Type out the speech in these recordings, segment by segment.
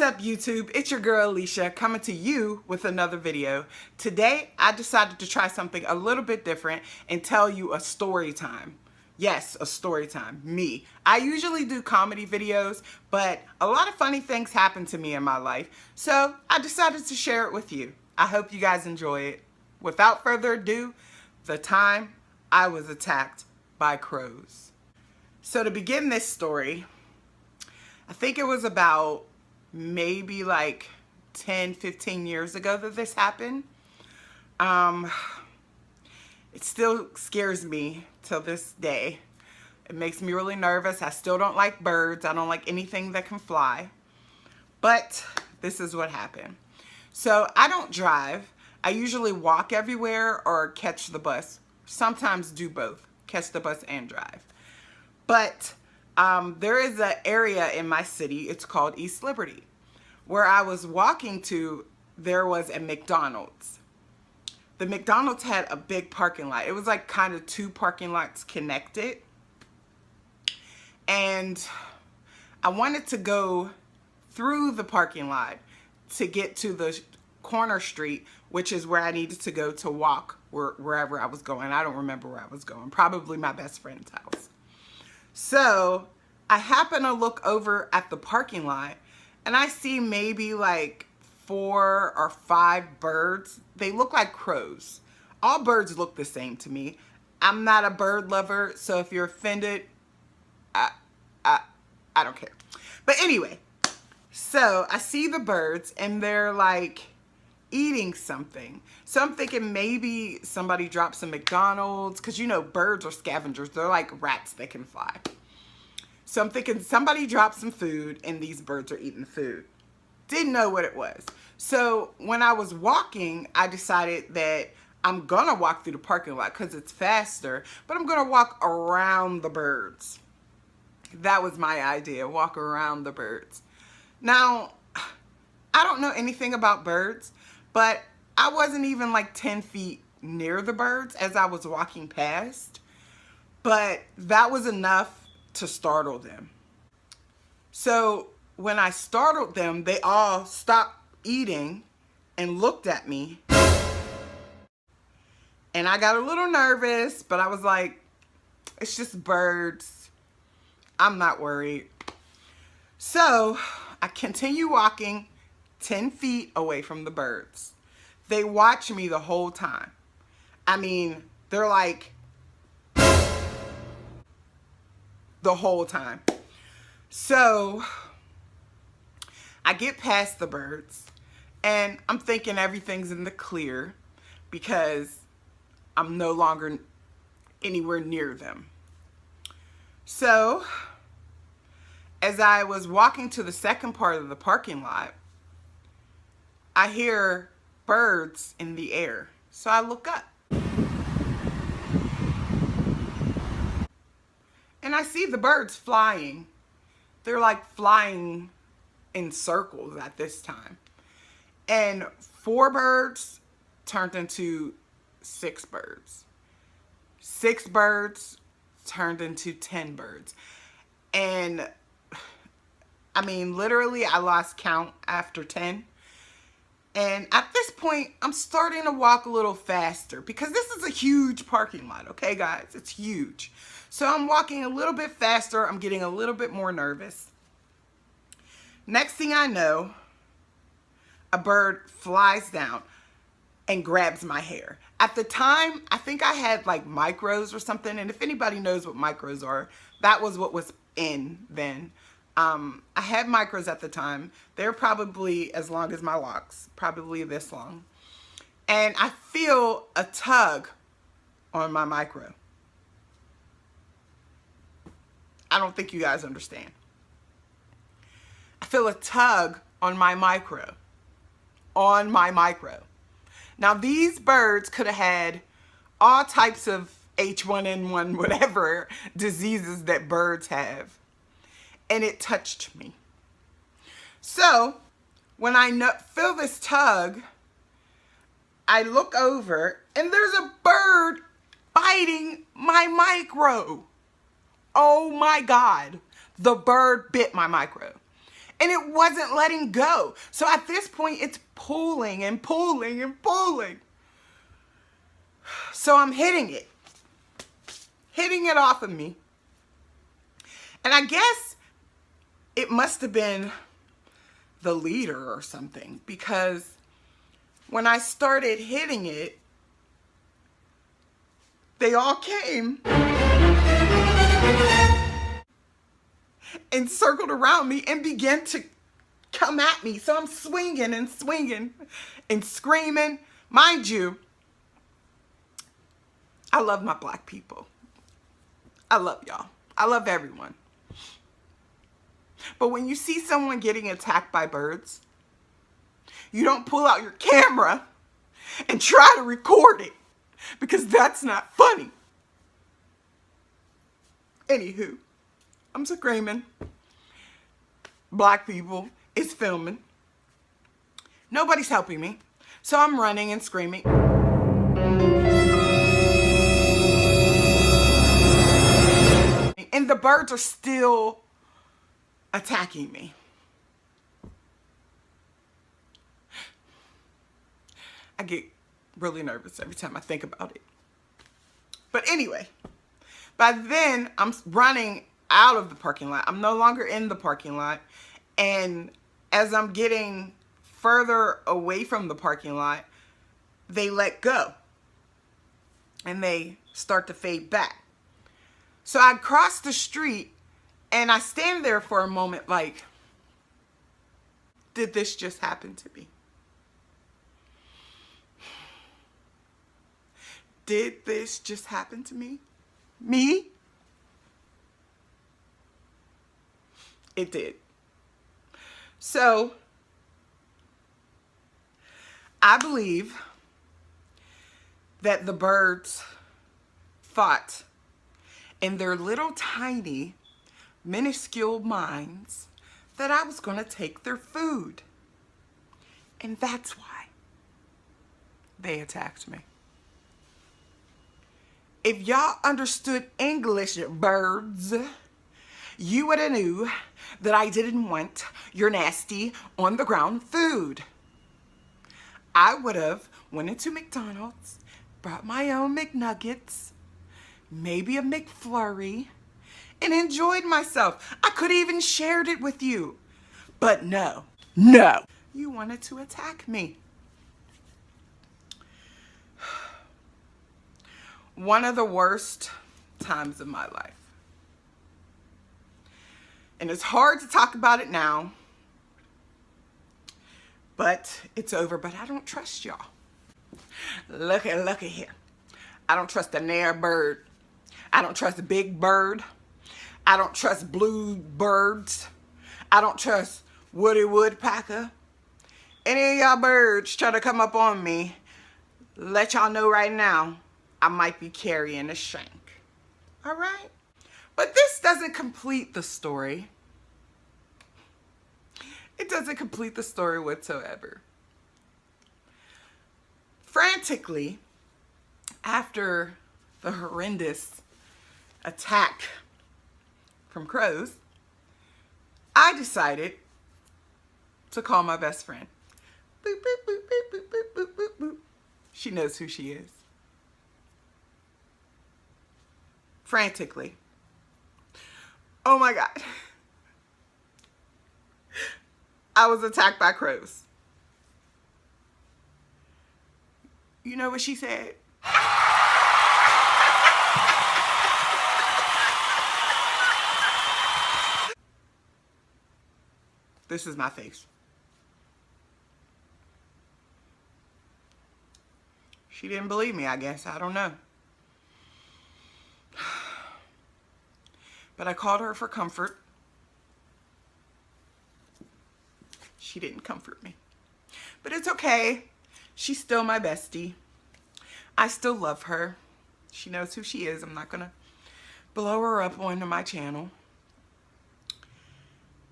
up, YouTube? It's your girl Alicia coming to you with another video. Today I decided to try something a little bit different and tell you a story time. Yes, a story time. Me. I usually do comedy videos, but a lot of funny things happen to me in my life, so I decided to share it with you. I hope you guys enjoy it. Without further ado, the time I was attacked by crows. So to begin this story, I think it was about maybe like 10-15 years ago that this happened. It still scares me till this day. It makes me really nervous. I still don't like birds. I don't like anything that can fly. But this is what happened. So I don't drive. I usually walk everywhere or catch the bus. Sometimes do both, catch the bus and drive. But there is an area in my city, it's called East Liberty. Where I was walking to, there was a McDonald's. The McDonald's had a big parking lot. It was like kind of two parking lots connected. And I wanted to go through the parking lot to get to the corner street, which is where I needed to go to walk wherever I was going. I don't remember where I was going. Probably my best friend's house. So I happen to look over at the parking lot and I see maybe like 4 or 5 birds. They look like crows. All birds look the same to me. I'm not a bird lover, so if you're offended, I don't care. But anyway, so I see the birds and they're like eating something. So I'm thinking maybe somebody dropped some McDonald's, because you know birds are scavengers. They're like rats that can fly. So I'm thinking somebody dropped some food and these birds are eating food. Didn't know what it was. So when I was walking, I decided that I'm gonna walk through the parking lot because it's faster, but I'm gonna walk around the birds. That was my idea, walk around the birds. Now, I don't know anything about birds, but I wasn't even like 10 feet near the birds as I was walking past, but that was enough to startle them. So when I startled them, they all stopped eating and looked at me. And I got a little nervous, but I was like, it's just birds. I'm not worried. So I continue walking 10 feet away from the birds. They watch me the whole time. I mean, they're like, the whole time. So I get past the birds and I'm thinking everything's in the clear because I'm no longer anywhere near them. So as I was walking to the second part of the parking lot, I hear birds in the air. So I look up. And I see the birds flying. They're like flying in circles at this time. And 4 birds turned into 6 birds. 6 birds turned into 10 birds. And I mean, literally, I lost count after 10. And at this point, I'm starting to walk a little faster because this is a huge parking lot, okay, guys? It's huge. So I'm walking a little bit faster. I'm getting a little bit more nervous. Next thing I know, a bird flies down and grabs my hair. At the time, I think I had like micros or something. And if anybody knows what micros are, that was what was in then. I had micros at the time. They're probably as long as my locks, probably this long. And I feel a tug on my micro. I don't think you guys understand. I feel a tug on my micro. On my micro. Now these birds could have had all types of H1N1, whatever diseases that birds have. And it touched me. So when I feel this tug, I look over and there's a bird biting my micro. Oh my God, the bird bit my micro. and it wasn't letting go. So at this point, it's pulling and pulling and pulling. So I'm hitting it off of me. And I guess it must have been the leader or something, because when I started hitting it, they all came and circled around me and began to come at me. So I'm swinging and swinging and screaming. Mind you, I love my black people. I love y'all. I love everyone. But when you see someone getting attacked by birds, you don't pull out your camera and try to record it, because that's not funny. Anywho, I'm screaming. Black people is filming. Nobody's helping me. So I'm running and screaming. And the birds are still attacking me. I get really nervous every time I think about it. But anyway, by then I'm running out of the parking lot. I'm no longer in the parking lot. And as I'm getting further away from the parking lot, they let go and they start to fade back. So I cross the street and I stand there for a moment like, did this just happen to me? Did this just happen to me? Me? It did. So I believe that the birds thought in their little tiny, minuscule minds that I was going to take their food. And that's why they attacked me. If y'all understood English, birds, you would have knew that I didn't want your nasty on the ground food. I would have went into McDonald's, brought my own McNuggets, maybe a McFlurry, and enjoyed myself. I could have even shared it with you. But no, you wanted to attack me. One of the worst times of my life. And it's hard to talk about it now, but it's over. But I don't trust y'all. Look at here. I don't trust the Nair bird. I don't trust Big Bird. I don't trust blue birds. I don't trust Woody Woodpecker. Any of y'all birds try to come up on me, let y'all know right now, I might be carrying a shank. All right? But this doesn't complete the story. It doesn't complete the story whatsoever. Frantically, after the horrendous attack from CROWS, I decided to call my best friend. Boop, boop, boop, boop, boop, boop, boop, boop, boop. She knows who she is. Frantically. Oh my God. I was attacked by CROWS. You know what she said? This is my face. She didn't believe me, I guess. I don't know. But I called her for comfort. She didn't comfort me. But it's okay. She's still my bestie. I still love her. She knows who she is. I'm not going to blow her up onto my channel.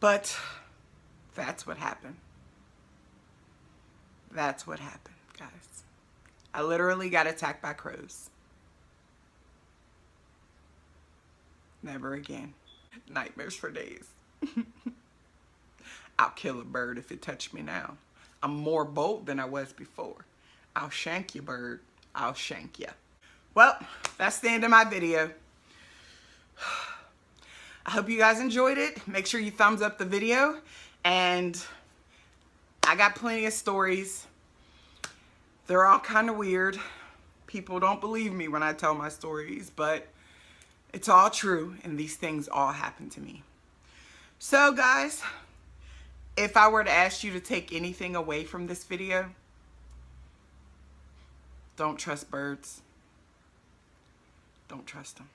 But that's what happened. That's what happened, guys. I literally got attacked by CROWS. Never again. Nightmares for days. I'll kill a bird if it touched me now. I'm more bold than I was before. I'll shank you, bird. I'll shank you. Well, that's the end of my video. I hope you guys enjoyed it. Make sure you thumbs up the video. And I got plenty of stories. They're all kind of weird. People don't believe me when I tell my stories, but it's all true, and these things all happen to me. So guys, if I were to ask you to take anything away from this video, don't trust birds. Don't trust them.